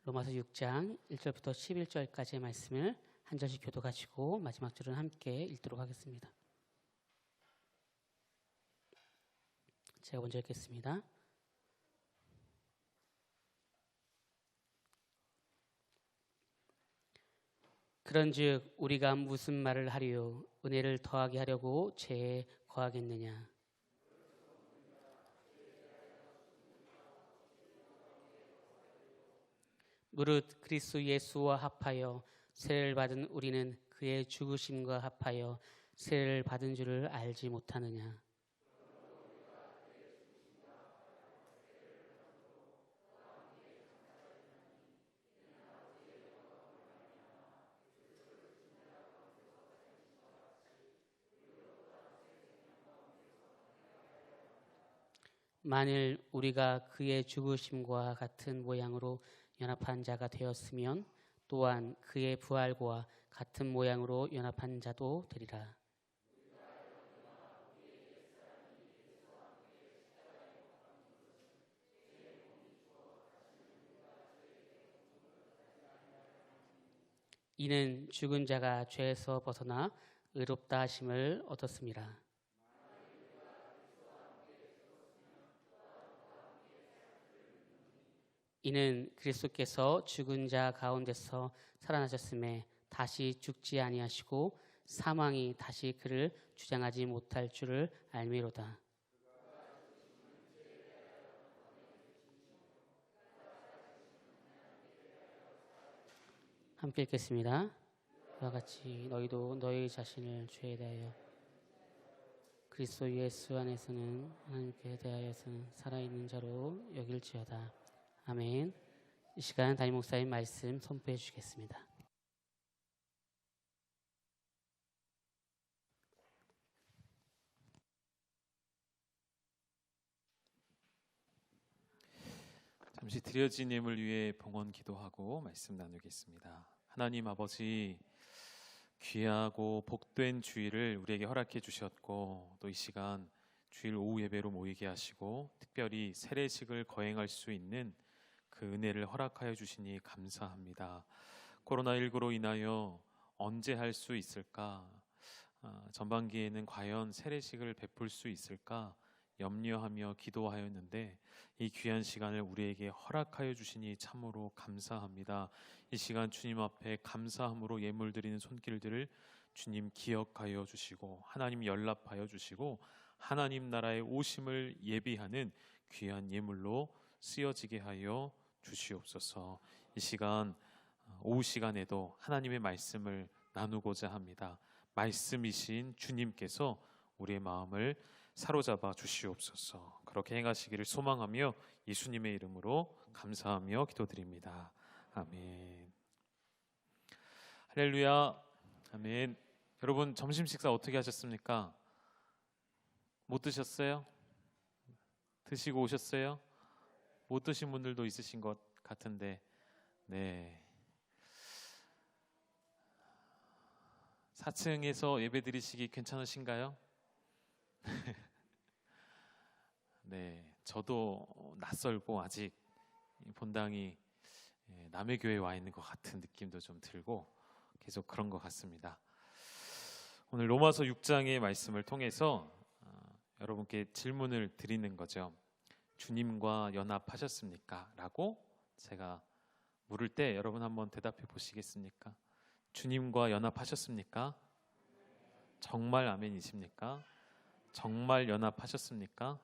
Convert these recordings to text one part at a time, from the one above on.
로마서 6장 1절부터 11절까지의 말씀을 한 절씩 교독하시고 마지막 줄은 함께 읽도록 하겠습니다. 제가 먼저 읽겠습니다. 그런즉 우리가 무슨 말을 하리요? 은혜를 더하게 하려고 죄에 거하겠느냐? 무릇 그리스도 예수와 합하여 세례를 받은 우리는 그의 죽으심과 합하여 세례를 받은 줄을 알지 못하느냐? 만일 우리가 그의 죽으심과 같은 모양으로 연합한 자가 되었으면 또한 그의 부활과 같은 모양으로 연합한 자도 되리라. 이는 죽은 자가 죄에서 벗어나 의롭다 하심을 얻었음이라. 이는 그리스도께서 죽은 자 가운데서 살아나셨음에 다시 죽지 아니하시고 사망이 다시 그를 주장하지 못할 줄을 알미로다. 함께 읽겠습니다. 이와 같이 너희도 너희 자신을 죄에 대하여 그리스도 예수 안에서는 하나님께 대하여서는 살아있는 자로 여길지어다. 아멘. 이 시간 담임 목사님 말씀 선포해 주시겠습니다. 잠시 드려진 예물 위해 봉헌 기도하고 말씀 나누겠습니다. 하나님 아버지, 귀하고 복된 주일을 우리에게 허락해 주셨고 또 이 시간 주일 오후 예배로 모이게 하시고 특별히 세례식을 거행할 수 있는 그 은혜를 허락하여 주시니 감사합니다. 코로나19로 인하여 언제 할 수 있을까? 전반기에는 과연 세례식을 베풀 수 있을까? 염려하며 기도하였는데 이 귀한 시간을 우리에게 허락하여 주시니 참으로 감사합니다. 이 시간 주님 앞에 감사함으로 예물 드리는 손길들을 주님 기억하여 주시고 하나님 연락하여 주시고 하나님 나라의 오심을 예비하는 귀한 예물로 쓰여지게 하여 주시옵소서. 이 시간 오후 시간에도 하나님의 말씀을 나누고자 합니다. 말씀이신 주님께서 우리의 마음을 사로잡아 주시옵소서. 그렇게 행하시기를 소망하며 예수님의 이름으로 감사하며 기도드립니다. 아멘. 할렐루야. 아멘. 여러분 점심 식사 어떻게 하셨습니까? 못 드셨어요? 드시고 오셨어요? 못 드신 분들도 있으신 것 같은데, 네. 4층에서 예배 드리시기 괜찮으신가요? 네, 저도 낯설고 아직 본당이 남의 교회에 와 있는 것 같은 느낌도 좀 들고 계속 그런 것 같습니다. 오늘 로마서 6장의 말씀을 통해서 여러분께 질문을 드리는 거죠. 주님과 연합하셨습니까? 라고 제가 물을 때 여러분 한번 대답해 보시겠습니까? 주님과 연합하셨습니까? 정말 아멘이십니까? 정말 연합하셨습니까?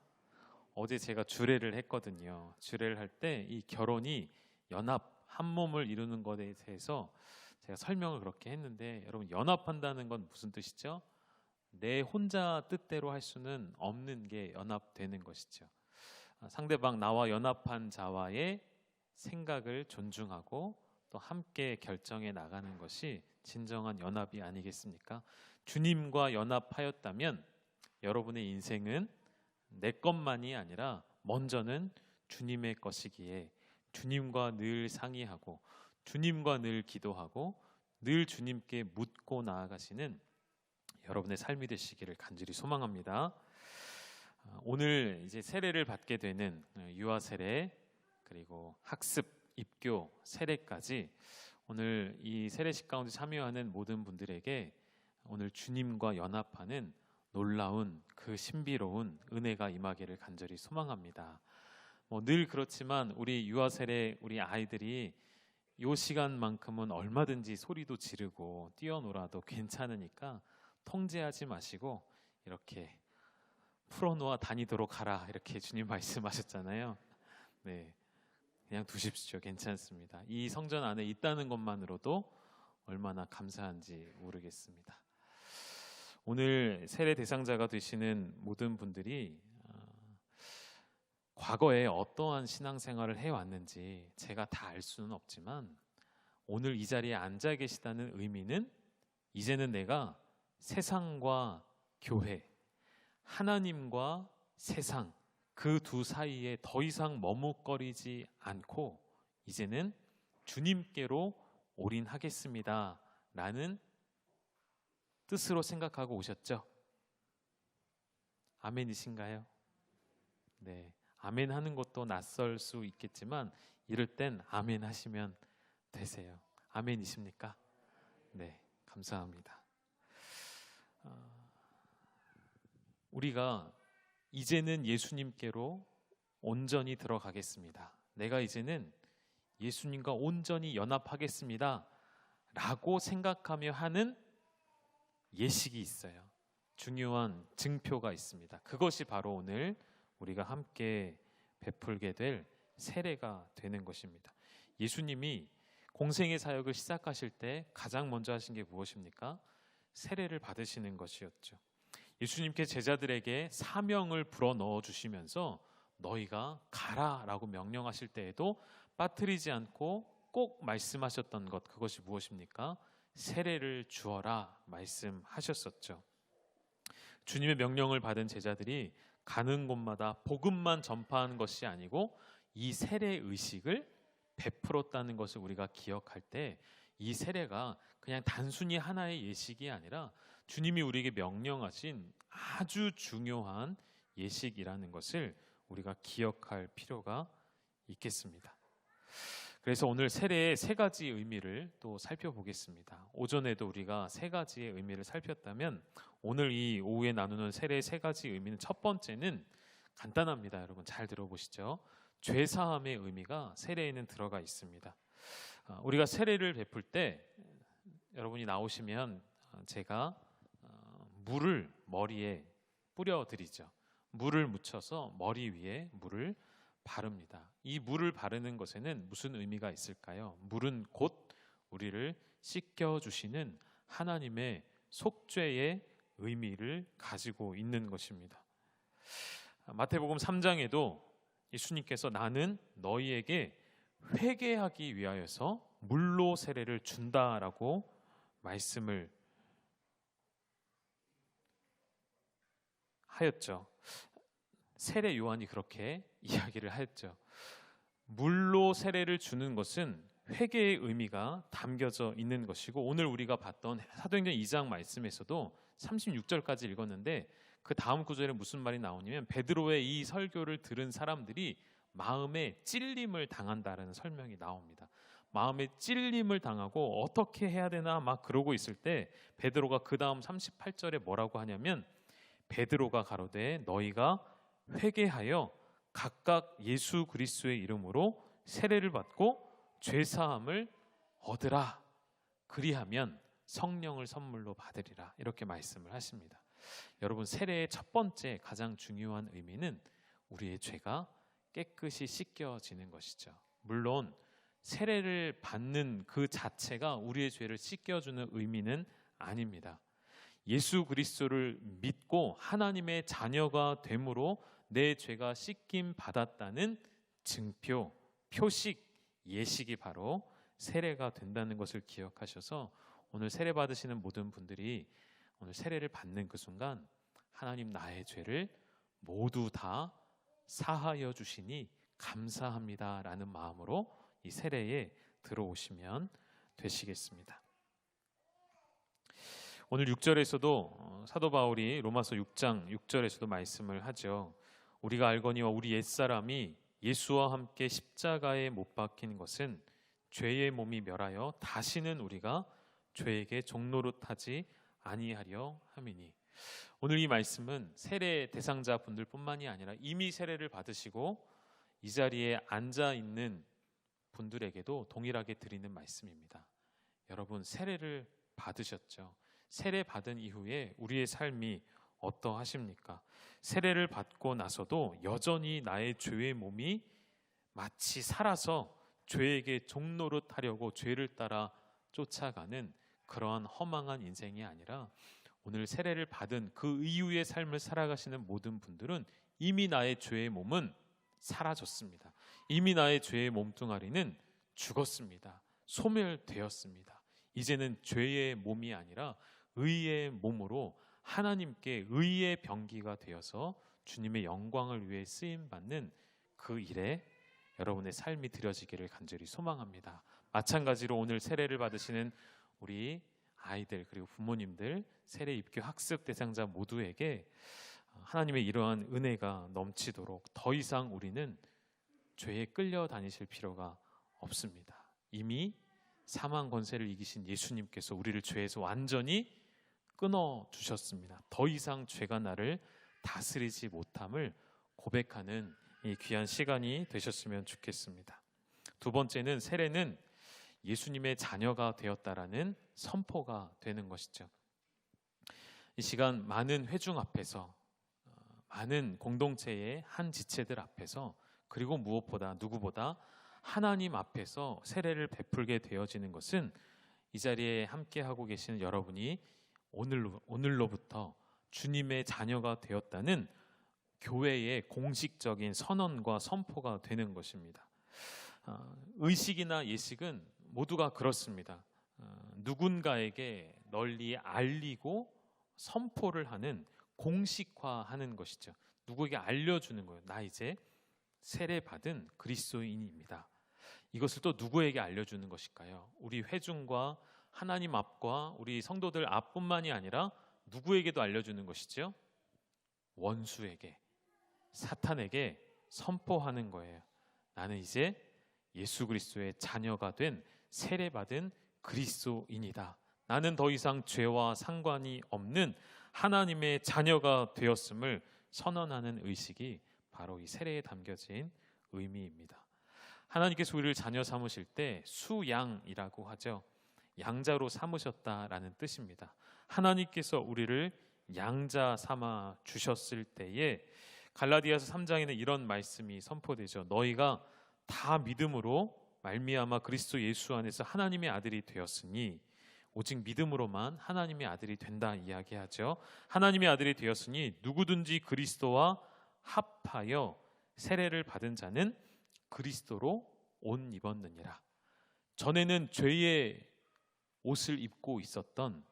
어제 제가 주례를 했거든요. 주례를 할 때 이 결혼이 연합, 한 몸을 이루는 것에 대해서 제가 설명을 그렇게 했는데 여러분 연합한다는 건 무슨 뜻이죠? 내 혼자 뜻대로 할 수는 없는 게 연합되는 것이죠. 상대방 나와 연합한 자와의 생각을 존중하고 또 함께 결정해 나가는 것이 진정한 연합이 아니겠습니까? 주님과 연합하였다면 여러분의 인생은 내 것만이 아니라 먼저는 주님의 것이기에 주님과 늘 상의하고 주님과 늘 기도하고 늘 주님께 묻고 나아가시는 여러분의 삶이 되시기를 간절히 소망합니다. 오늘 이제 세례를 받게 되는 유아 세례 그리고 학습 입교, 세례까지 오늘 이 세례식 가운데 참여하는 모든 분들에게 오늘 주님과 연합하는 놀라운 그 신비로운 은혜가 임하기를 간절히 소망합니다. 늘 그렇지만 우리 유아 세례 우리 아이들이 이 시간만큼은 얼마든지 소리도 지르고 뛰어놀아도 괜찮으니까 통제하지 마시고 이렇게 풀어놓아 다니도록 하라, 이렇게 주님 말씀하셨잖아요. 네, 그냥 두십시오. 괜찮습니다. 이 성전 안에 있다는 것만으로도 얼마나 감사한지 모르겠습니다. 오늘 세례 대상자가 되시는 모든 분들이 과거에 어떠한 신앙생활을 해왔는지 제가 다 알 수는 없지만 오늘 이 자리에 앉아 계시다는 의미는 이제는 내가 세상과 교회, 하나님과 세상 그 두 사이에 더 이상 머뭇거리지 않고 이제는 주님께로 올인하겠습니다 라는 뜻으로 생각하고 오셨죠? 아멘이신가요? 네, 아멘 하는 것도 낯설 수 있겠지만 이럴 땐 아멘 하시면 되세요. 아멘이십니까? 네, 감사합니다. 우리가 이제는 예수님께로 온전히 들어가겠습니다. 내가 이제는 예수님과 온전히 연합하겠습니다 라고 생각하며 하는 예식이 있어요. 중요한 증표가 있습니다. 그것이 바로 오늘 우리가 함께 베풀게 될 세례가 되는 것입니다. 예수님이 공생의 사역을 시작하실 때 가장 먼저 하신 게 무엇입니까? 세례를 받으시는 것이었죠. 예수님께 제자들에게 사명을 불어넣어 주시면서 너희가 가라라고 명령하실 때에도 빠뜨리지 않고 꼭 말씀하셨던 것, 그것이 무엇입니까? 세례를 주어라 말씀하셨었죠. 주님의 명령을 받은 제자들이 가는 곳마다 복음만 전파하는 것이 아니고 이 세례 의식을 베풀었다는 것을 우리가 기억할 때 이 세례가 그냥 단순히 하나의 예식이 아니라 주님이 우리에게 명령하신 아주 중요한 예식이라는 것을 우리가 기억할 필요가 있겠습니다. 그래서 오늘 세례의 세 가지 의미를 또 살펴보겠습니다. 오전에도 우리가 세 가지의 의미를 살폈다면 오늘 이 오후에 나누는 세례의 세 가지 의미는 첫 번째는 간단합니다. 여러분 잘 들어보시죠. 죄사함의 의미가 세례에는 들어가 있습니다. 우리가 세례를 베풀 때 여러분이 나오시면 제가 물을 머리에 뿌려드리죠. 물을 묻혀서 머리 위에 물을 바릅니다. 이 물을 바르는 것에는 무슨 의미가 있을까요? 물은 곧 우리를 씻겨주시는 하나님의 속죄의 의미를 가지고 있는 것입니다. 마태복음 3장에도 예수님께서 나는 너희에게 회개하기 위하여서 물로 세례를 준다라고 말씀을 하였죠. 세례 요한이 그렇게 이야기를 하였죠. 물로 세례를 주는 것은 회개의 의미가 담겨져 있는 것이고 오늘 우리가 봤던 사도행전 2장 말씀에서도 36절까지 읽었는데 그 다음 구절에 무슨 말이 나오냐면 베드로의 이 설교를 들은 사람들이 마음에 찔림을 당한다라는 설명이 나옵니다. 마음에 찔림을 당하고 어떻게 해야 되나 막 그러고 있을 때 베드로가 그 다음 38절에 뭐라고 하냐면 베드로가 가로되 너희가 회개하여 각각 예수 그리스도의 이름으로 세례를 받고 죄사함을 얻으라. 그리하면 성령을 선물로 받으리라. 이렇게 말씀을 하십니다. 여러분 세례의 첫 번째 가장 중요한 의미는 우리의 죄가 깨끗이 씻겨지는 것이죠. 물론 세례를 받는 그 자체가 우리의 죄를 씻겨주는 의미는 아닙니다. 예수 그리스도를 믿고 하나님의 자녀가 됨으로 내 죄가 씻김 받았다는 증표, 표식, 예식이 바로 세례가 된다는 것을 기억하셔서 오늘 세례 받으시는 모든 분들이 오늘 세례를 받는 그 순간 하나님 나의 죄를 모두 다 사하여 주시니 감사합니다라는 마음으로 이 세례에 들어오시면 되시겠습니다. 오늘 6절에서도 사도 바울이 로마서 6장 6절에서도 말씀을 하죠. 우리가 알거니와 우리 옛사람이 예수와 함께 십자가에 못 박힌 것은 죄의 몸이 멸하여 다시는 우리가 죄에게 종노릇하지 아니하려 함이니. 오늘 이 말씀은 세례 대상자 분들뿐만이 아니라 이미 세례를 받으시고 이 자리에 앉아 있는 분들에게도 동일하게 드리는 말씀입니다. 여러분, 세례를 받으셨죠? 세례 받은 이후에 우리의 삶이 어떠하십니까? 세례를 받고 나서도 여전히 나의 죄의 몸이 마치 살아서 죄에게 종노릇하려고 죄를 따라 쫓아가는 그러한 허망한 인생이 아니라, 오늘 세례를 받은 그 이후의 삶을 살아가시는 모든 분들은 이미 나의 죄의 몸은 사라졌습니다. 이미 나의 죄의 몸뚱아리는 죽었습니다. 소멸되었습니다. 이제는 죄의 몸이 아니라 의의 몸으로 하나님께 의의 병기가 되어서 주님의 영광을 위해 쓰임받는 그 일에 여러분의 삶이 드려지기를 간절히 소망합니다. 마찬가지로 오늘 세례를 받으시는 우리 아이들 그리고 부모님들, 세례 입교 학습 대상자 모두에게 하나님의 이러한 은혜가 넘치도록 더 이상 우리는 죄에 끌려다니실 필요가 없습니다. 이미 사망 권세를 이기신 예수님께서 우리를 죄에서 완전히 끊어주셨습니다. 더 이상 죄가 나를 다스리지 못함을 고백하는 이 귀한 시간이 되셨으면 좋겠습니다. 두 번째는, 세례는 예수님의 자녀가 되었다라는 선포가 되는 것이죠. 이 시간 많은 회중 앞에서, 많은 공동체의 한 지체들 앞에서, 그리고 무엇보다 누구보다 하나님 앞에서 세례를 베풀게 되어지는 것은 이 자리에 함께하고 계시는 여러분이 오늘로부터 주님의 자녀가 되었다는 교회의 공식적인 선언과 선포가 되는 것입니다. 의식이나 예식은 모두가 그렇습니다. 누군가에게 널리 알리고 선포를 하는, 공식화하는 것이죠. 누구에게 알려주는 거예요. 나 이제 세례받은 그리스도인입니다. 이것을 또 누구에게 알려주는 것일까요? 우리 회중과 하나님 앞과 우리 성도들 앞뿐만이 아니라 누구에게도 알려주는 것이죠? 원수에게, 사탄에게 선포하는 거예요. 나는 이제 예수 그리스도의 자녀가 된 세례받은 그리스도인이다. 나는 더 이상 죄와 상관이 없는 하나님의 자녀가 되었음을 선언하는 의식이 바로 이 세례에 담겨진 의미입니다. 하나님께서 우리를 자녀 삼으실 때 수양이라고 하죠. 양자로 삼으셨다라는 뜻입니다. 하나님께서 우리를 양자 삼아 주셨을 때에 갈라디아서 3장에는 이런 말씀이 선포되죠. 너희가 다 믿음으로 말미암아 그리스도 예수 안에서 하나님의 아들이 되었으니, 오직 믿음으로만 하나님의 아들이 된다 이야기하죠. 하나님의 아들이 되었으니 누구든지 그리스도와 합하여 세례를 받은 자는 그리스도로 옷 입었느니라. 전에는 죄의 옷을 입고 있었던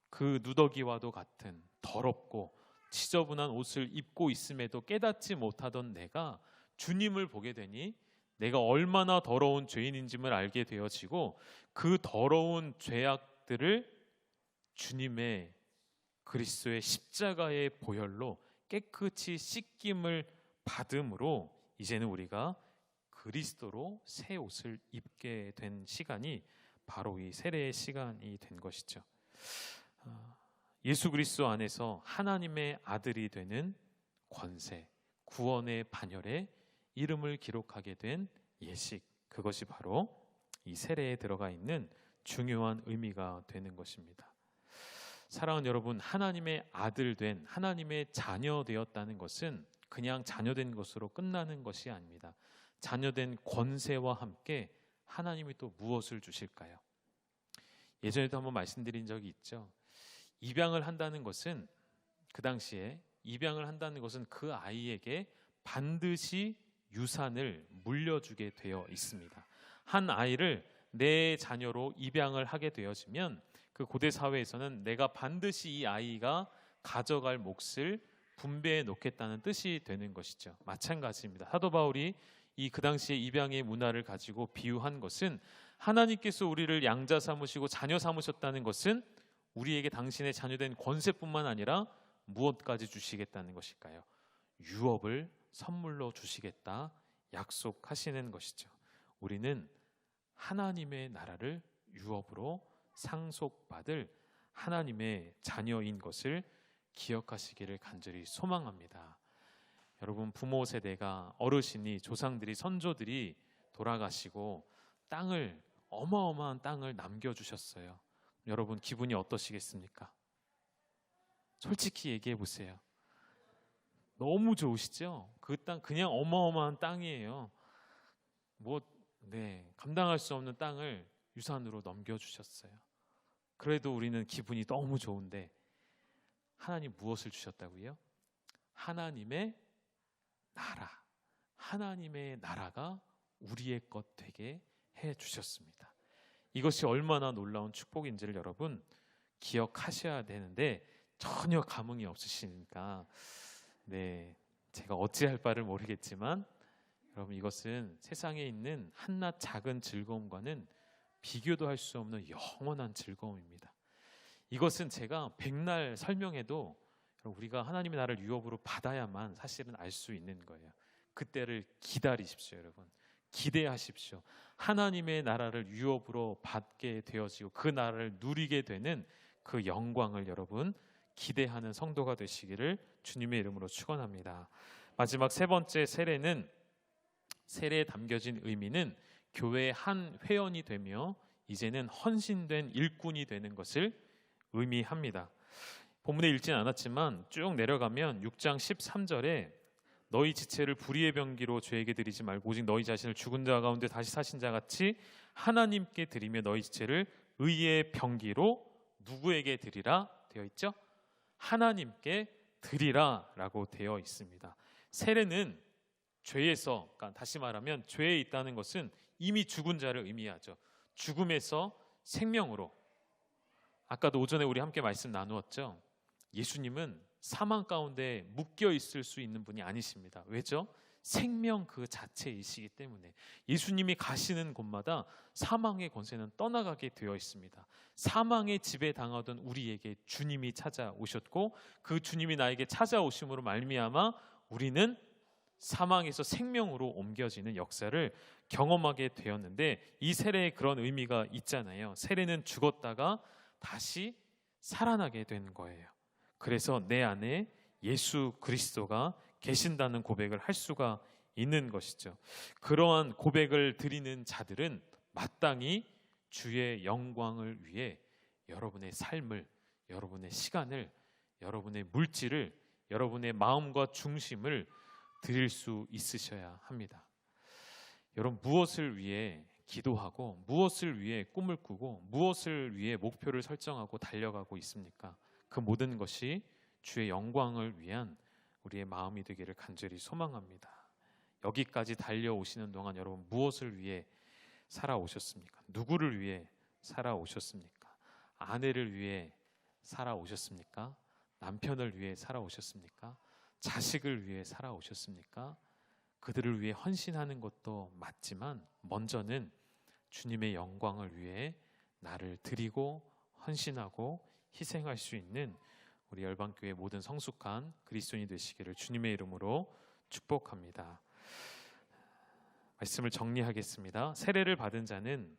그 누더기와도 같은 더럽고 지저분한 옷을 입고 있음에도 깨닫지 못하던 내가 주님을 보게 되니 내가 얼마나 더러운 죄인인지를 알게 되어지고, 그 더러운 죄악들을 주님의 그리스도의 십자가의 보혈로 깨끗이 씻김을 받음으로 이제는 우리가 그리스도로 새 옷을 입게 된 시간이 바로 이 세례의 시간이 된 것이죠. 예수 그리스도 안에서 하나님의 아들이 되는 권세, 구원의 반열에 이름을 기록하게 된 예식, 그것이 바로 이 세례에 들어가 있는 중요한 의미가 되는 것입니다. 사랑하는 여러분, 하나님의 아들 된, 하나님의 자녀 되었다는 것은 그냥 자녀된 것으로 끝나는 것이 아닙니다. 자녀된 권세와 함께 하나님이 또 무엇을 주실까요? 예전에도 한번 말씀드린 적이 있죠. 입양을 한다는 것은, 그 당시에 입양을 한다는 것은 그 아이에게 반드시 유산을 물려주게 되어 있습니다. 한 아이를 내 자녀로 입양을 하게 되어지면 그 고대 사회에서는 내가 반드시 이 아이가 가져갈 몫을 분배해 놓겠다는 뜻이 되는 것이죠. 마찬가지입니다. 사도 바울이 그 당시에 입양의 문화를 가지고 비유한 것은, 하나님께서 우리를 양자 삼으시고 자녀 삼으셨다는 것은 우리에게 당신의 자녀된 권세뿐만 아니라 무엇까지 주시겠다는 것일까요? 유업을 선물로 주시겠다 약속하시는 것이죠. 우리는 하나님의 나라를 유업으로 상속받을 하나님의 자녀인 것을 기억하시기를 간절히 소망합니다. 여러분, 부모 세대가, 어르신이, 조상들이, 선조들이 돌아가시고 땅을, 어마어마한 땅을 남겨주셨어요. 여러분, 기분이 어떠시겠습니까? 솔직히 얘기해 보세요. 너무 좋으시죠? 그 땅 그냥 어마어마한 땅이에요. 감당할 수 없는 땅을 유산으로 넘겨주셨어요. 그래도 우리는 기분이 너무 좋은데, 하나님 무엇을 주셨다고요? 하나님의 나라, 하나님의 나라가 우리의 것 되게 해주셨습니다. 이것이 얼마나 놀라운 축복인지를 여러분 기억하셔야 되는데, 전혀 감흥이 없으시니까 제가 어찌할 바를 모르겠지만, 여러분, 이것은 세상에 있는 한낱 작은 즐거움과는 비교도 할 수 없는 영원한 즐거움입니다. 이것은 제가 백날 설명해도 우리가 하나님의 나라를 유업으로 받아야만 사실은 알 수 있는 거예요. 그때를 기다리십시오, 여러분. 기대하십시오. 하나님의 나라를 유업으로 받게 되어지고 그 나라를 누리게 되는 그 영광을 여러분 기대하는 성도가 되시기를 주님의 이름으로 축원합니다. 마지막 세 번째 세례는, 세례에 담겨진 의미는 교회의 한 회원이 되며 이제는 헌신된 일꾼이 되는 것을 의미합니다. 본문에 읽지는 않았지만 쭉 내려가면 6장 13절에 너희 지체를 불의의 병기로 죄에게 드리지 말고 오직 너희 자신을 죽은 자 가운데 다시 사신 자 같이 하나님께 드리며 너희 지체를 의의 병기로 누구에게 드리라 되어 있죠? 하나님께 드리라 라고 되어 있습니다. 세례는 죄에서, 그러니까 다시 말하면 죄에 있다는 것은 이미 죽은 자를 의미하죠. 죽음에서 생명으로. 아까도 오전에 우리 함께 말씀 나누었죠. 예수님은 사망 가운데 묶여 있을 수 있는 분이 아니십니다. 왜죠? 생명 그 자체이시기 때문에. 예수님이 가시는 곳마다 사망의 권세는 떠나가게 되어 있습니다. 사망의 지배 당하던 우리에게 주님이 찾아오셨고, 그 주님이 나에게 찾아오심으로 말미암아 우리는 사망에서 생명으로 옮겨지는 역사를 경험하게 되었는데, 이 세례에 그런 의미가 있잖아요. 세례는 죽었다가 다시 살아나게 된 거예요. 그래서 내 안에 예수 그리스도가 계신다는 고백을 할 수가 있는 것이죠. 그러한 고백을 드리는 자들은 마땅히 주의 영광을 위해 여러분의 삶을, 여러분의 시간을, 여러분의 물질을, 여러분의 마음과 중심을 드릴 수 있으셔야 합니다. 여러분, 무엇을 위해 기도하고 무엇을 위해 꿈을 꾸고 무엇을 위해 목표를 설정하고 달려가고 있습니까? 그 모든 것이 주의 영광을 위한 우리의 마음이 되기를 간절히 소망합니다. 여기까지 달려오시는 동안 여러분 무엇을 위해 살아오셨습니까? 누구를 위해 살아오셨습니까? 아내를 위해 살아오셨습니까? 남편을 위해 살아오셨습니까? 자식을 위해 살아오셨습니까? 그들을 위해 헌신하는 것도 맞지만 먼저는 주님의 영광을 위해 나를 드리고 헌신하고 희생할 수 있는 우리 열방교회 모든 성숙한 그리스도인이 되시기를 주님의 이름으로 축복합니다. 말씀을 정리하겠습니다. 세례를 받은 자는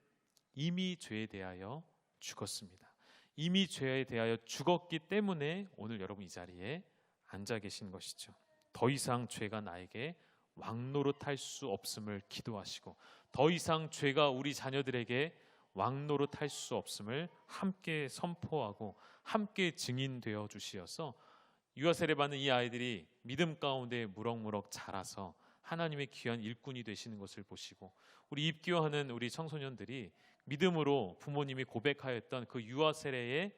이미 죄에 대하여 죽었습니다. 이미 죄에 대하여 죽었기 때문에 오늘 여러분 이 자리에 앉아 계신 것이죠. 더 이상 죄가 나에게 왕노릇할 수 없음을 기도하시고, 더 이상 죄가 우리 자녀들에게 왕노릇할 수 없음을 함께 선포하고 함께 증인되어 주시어서 유아 세례 받는 이 아이들이 믿음 가운데 무럭무럭 자라서 하나님의 귀한 일꾼이 되시는 것을 보시고, 우리 입교하는 우리 청소년들이 믿음으로 부모님이 고백하였던 그 유아 세례의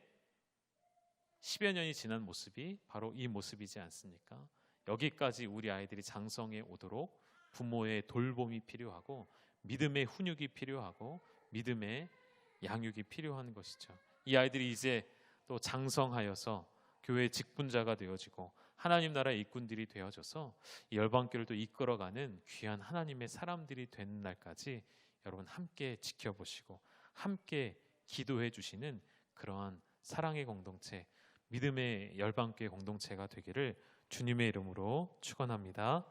10여 년이 지난 모습이 바로 이 모습이지 않습니까? 여기까지 우리 아이들이 장성해 오도록 부모의 돌봄이 필요하고 믿음의 훈육이 필요하고 믿음의 양육이 필요한 것이죠. 이 아이들이 이제 또 장성하여서 교회의 직분자가 되어지고 하나님 나라의 일꾼들이 되어져서 이 열방교를 또 이끌어가는 귀한 하나님의 사람들이 되는 날까지 여러분 함께 지켜보시고 함께 기도해 주시는 그러한 사랑의 공동체, 믿음의 열방교회 공동체가 되기를 주님의 이름으로 축원합니다.